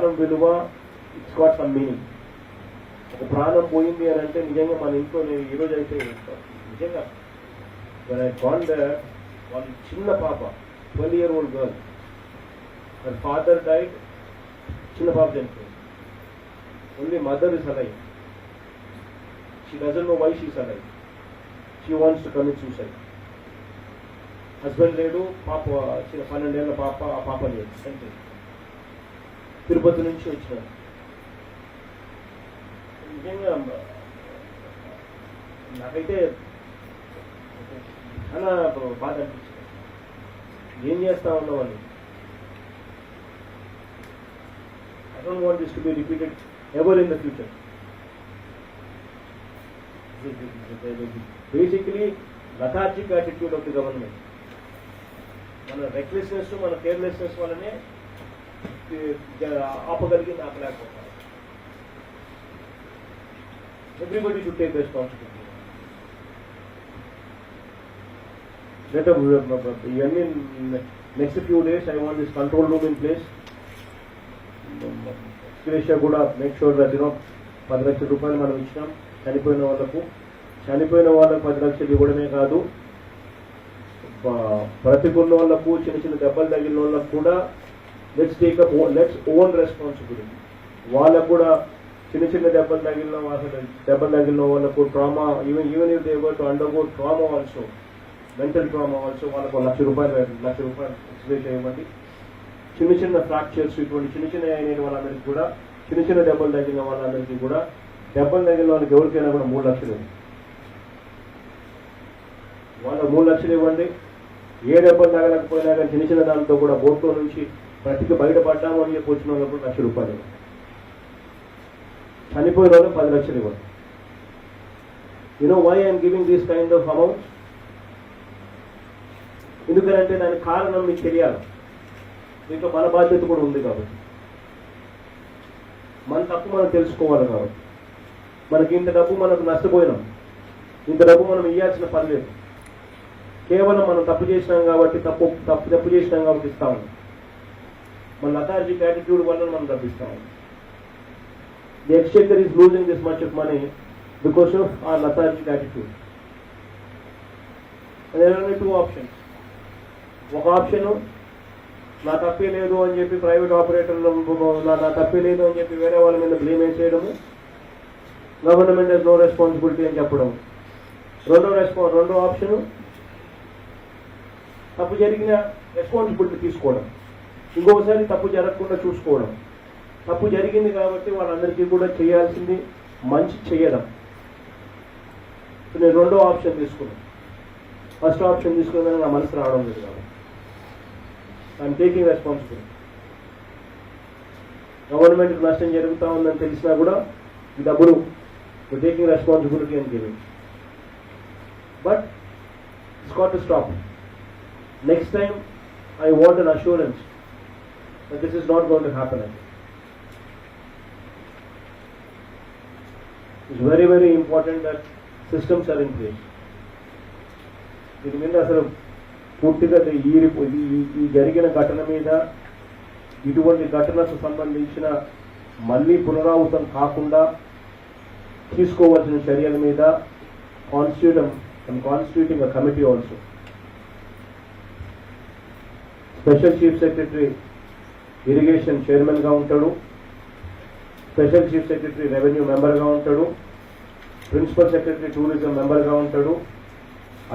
ప్రాణం విలువ it's got some meaning. ఒక ప్రాణం పోయింది అని అంటే నిజంగా మన ఇంట్లో నేను ఈరోజు అయితే నిజంగా when I gone there, one చిన్న పాప 12-year-old girl, her father died, చిన్న పాప చనిపోయింది. Only mother is alive. She doesn't know why she is alive. She wants to commit suicide. Husband లేడు, పాప 12 ఏళ్ళ పాప, ఆ పాప లేదు, చనిపోయింది. తిరుపతి నుంచి వచ్చినారు. నిజంగా నాకైతే చాలా బాధ అనిపించింది. ఏం చేస్తా ఉన్నామని. I don't want this to be repeated ever in the future. Basically, lethargic attitude of the government. మన రెక్లెస్నెస్, మన కేర్లెస్నెస్ వల్లనే ఆపగలిగింది, ఆపలేకపోతారు. Everybody should take responsibility. Next few days, I want this control room in place. Suresh కూడా make sure that 10 లక్షల రూపాయలు మనం ఇచ్చినాం చనిపోయిన వాళ్ళకు. చనిపోయిన వాళ్ళకు 10 లక్షలు ఇవ్వడమే కాదు, బ్రతికున్న వాళ్ళకు, చిన్న చిన్న దెబ్బలు తగిలిన వాళ్ళకు కూడా లెట్స్ ఓన్ రెస్పాన్సిబిలిటీ. వాళ్ళకు కూడా చిన్న చిన్న దెబ్బలు తగిలిన వాళ్ళకు trauma, even if they were to undergo trauma also, mental trauma also, వాళ్ళకు 1 లక్ష రూపాయలు ఎక్స్ప్రెస్ చేయమండి. చిన్న చిన్న ఫ్రాక్చర్స్, ఇటువంటి చిన్న చిన్న అయిన వాళ్ళందరికీ కూడా, చిన్న చిన్న దెబ్బలు తగిలిన వాళ్ళందరికీ కూడా, దెబ్బలు తగిలిన వాళ్ళకి ఎవరికైనా కూడా 3 లక్షలు ఇవ్వండి. వాళ్ళకు 3 లక్షలు ఇవ్వండి. ఏ దెబ్బలు తగలకపోయినా కానీ చిన్న చిన్న దాంతో కూడా బోట్లో నుంచి ప్రతికి బయటపడ్డాము అని చెప్పి వచ్చిన వాళ్ళకు 1 లక్ష రూపాయలు ఇవ్వండి. చనిపోయిన వాళ్ళకి 10 లక్షలు ఇవ్వండి. Why I'm giving this kind of amount? ఎందుకంటే దానికి కారణం మీకు తెలియాలి. దీంట్లో మన బాధ్యత కూడా ఉంది కాబట్టి, మన తప్పు మనం తెలుసుకోవాలి కాబట్టి. మనకి ఇంత డబ్బు మనకు నష్టపోయినాం, ఇంత డబ్బు మనం ఇవ్వాల్సిన పని లేదు. కేవలం మనం తప్పు చేసినాం కాబట్టి తప్పు చేసినాం కాబట్టి ఇస్తాము. మన లెథార్జిక్ యాటిట్యూడ్ వల్ల మనం తప్పిస్తాము. The exchanger is losing this much of money because of our lethargic attitude. There are only 2 options. ఒక ఆప్షన్, నా తప్పే లేదు అని చెప్పి ప్రైవేట్ ఆపరేటర్లు, నా తప్పే లేదు అని చెప్పి వేరే వాళ్ళ మీద బ్లేమ్ వేసేయడము, గవర్నమెంట్ హెస్ నో రెస్పాన్సిబిలిటీ అని చెప్పడం. రెండో ఆప్షన్, తప్పు జరిగిన రెస్పాన్సిబిలిటీ తీసుకోవడం, ఇంకోసారి తప్పు జరగకుండా చూసుకోవడం. తప్పు జరిగింది కాబట్టి వాళ్ళందరికీ కూడా చేయాల్సింది మంచి చేయడం. నేను రెండో ఆప్షన్ తీసుకున్నాను. ఫస్ట్ ఆప్షన్ తీసుకున్నాను నా మనసు రావడం లేదు కాబట్టి ఐఎమ్ టేకింగ్ రెస్పాన్సిబిలిటీ. గవర్నమెంట్కి నష్టం జరుగుతూ ఉందని తెలిసినా కూడా ఈ డబ్బులు టేకింగ్ రెస్పాన్సిబిలిటీ అని giving. But it's got to stop. Next time, I want an assurance that this is not going to happen again. It's very, very important that systems are in place. దీని మీద అసలు పూర్తిగా ఈ జరిగిన ఘటన మీద, ఇటువంటి ఘటనకు సంబంధించిన మళ్ళీ పునరావృతం కాకుండా తీసుకోవాల్సిన చర్యల మీద constituting a committee also. Special chief secretary irrigation చైర్మన్గా ఉంటాడు, స్పెషల్ చీఫ్ సెక్రటరీ రెవెన్యూ మెంబర్గా ఉంటాడు, ప్రిన్సిపల్ సెక్రటరీ టూరిజం మెంబర్గా ఉంటాడు,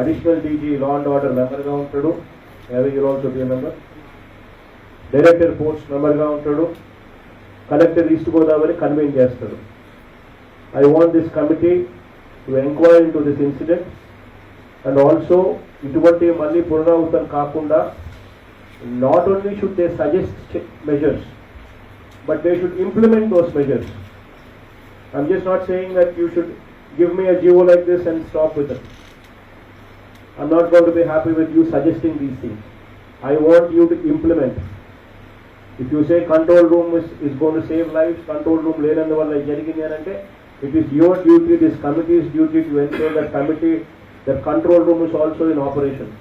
additional DG law and order మెంబర్గా ఉంటాడు, you're also be member, director ports మెంబర్గా ఉంటాడు, కలెక్టర్ ఈస్ట్ గోదావరి కన్వీన్ చేస్తాడు. I want this committee to enquire into this incident and also ఇటువంటి మళ్ళీ పునరావృతం కాకుండా not only should they suggest measures, but they should implement those measures. I'm just not saying that you should give me a GO like this and stop with it. I'm not going to be happy with you suggesting these things. I want you to implement. If you say control room is going to save lives, control room lenandu valla jarigindi anante, it is your duty, this committee's duty to ensure that control room is also in operation.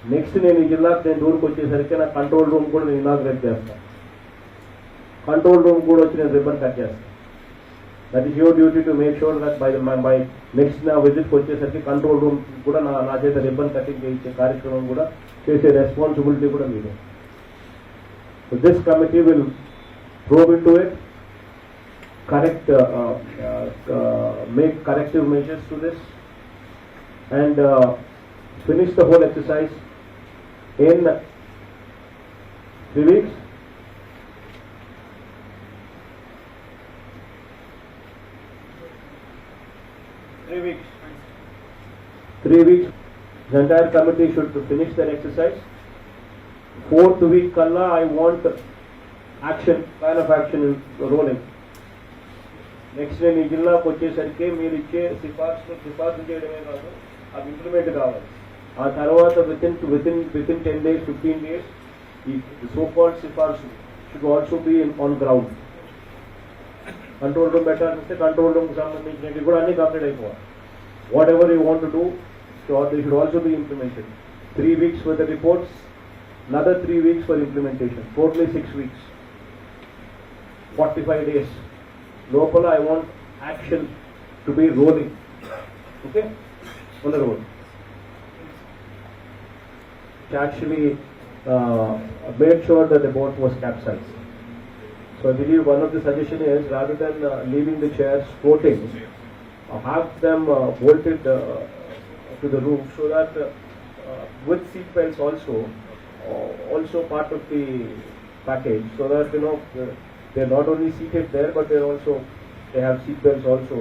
Next నేను ఈ జిల్లాకు నేను దూరకు వచ్చేసరికి నా control room కూడా నేను inaugurate చేస్తాను. Control room కూడా వచ్చి నేను రిబ్బన్ కట్ చేస్తాను. That is your duty to make sure that by next నా విజిట్కి వచ్చేసరికి కంట్రోల్ రూమ్ కూడా నా చేత రిబ్బన్ కటింగ్ చేయించే కార్యక్రమం కూడా చేసే రెస్పాన్సిబిలిటీ కూడా మీదే. So this committee will probe into it, make corrective measures to this, and finish the whole exercise in 3 weeks. Three weeks. The entire committee should finish their exercise. 4th week kalla I want action, plan of action rolling. Next నేను ఈ జిల్లాకు వచ్చేసరికి మీరు ఇచ్చే సిఫార్సు చేయడమే కాదు, అది ఇంప్లిమెంట్ కావాలి. ఆ తర్వాత వితిన్ 10 days 15 days ఈ సో కాల్డ్ సిఫార్సు should also be on ground. Control room పెట్టాలంటే కంట్రోల్ రూమ్కి సంబంధించినవి కూడా అన్ని కంప్లీట్ అయిపోవాలి. Whatever you want to do they should also be implemented. 3 weeks for the reports, another 3 weeks for implementation, totally 6 weeks. 45 days. Lopala, I want action to be rolling. Okay? On the road. To actually made sure that the boat was capsized. So I believe one of the suggestion is rather than leaving the chairs floating, have them bolted to the roof so that with seat belts also part of the package, so that they're not only seated there, but they have seat belts also.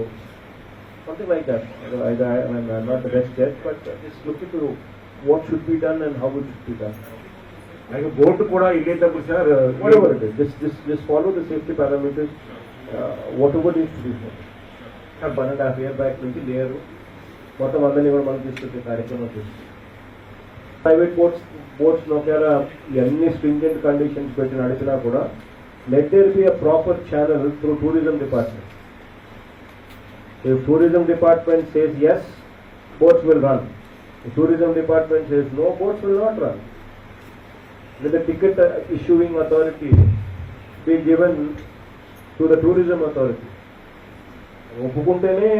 Something like that. I'm not the best judge, but just look into what should be done and how it should be done. Like a boat kuda illetappudu sir, Whatever it is, just follow the safety parameters, whatever needs to be done. 1.5 years back నుంచి లేరు, మొత్తం అందరినీ కూడా మనం తీసుకొచ్చే కార్యక్రమం చేస్తాం. Private boats ఒకవేళ ఎన్ని స్ట్రింజెంట్ కండిషన్స్ పెట్టి నడిపినా కూడా let there be a proper channel through tourism department. If tourism department says yes, boats will run. If tourism department says no, boats will not run. Let the ticket issuing authority be given to the tourism authority. Oppukuntene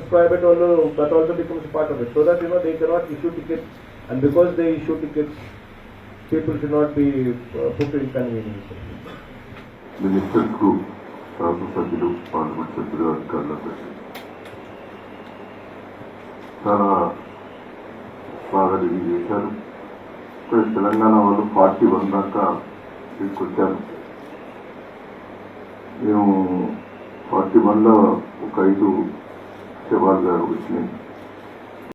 private owner that also becomes part of it, so that they cannot issue tickets, and because they issue tickets, people should not be put to inconvenience. Minister Group, Raju Sabhilu, Parliament Sabhilu, Adhikaruలకు చాలా బాగా review చేశారు. తెలంగాణ వాళ్ళు 41 దాకా తీసుకొచ్చారు. మేము 41లో ఒక 5 శవాలు వచ్చినాయి.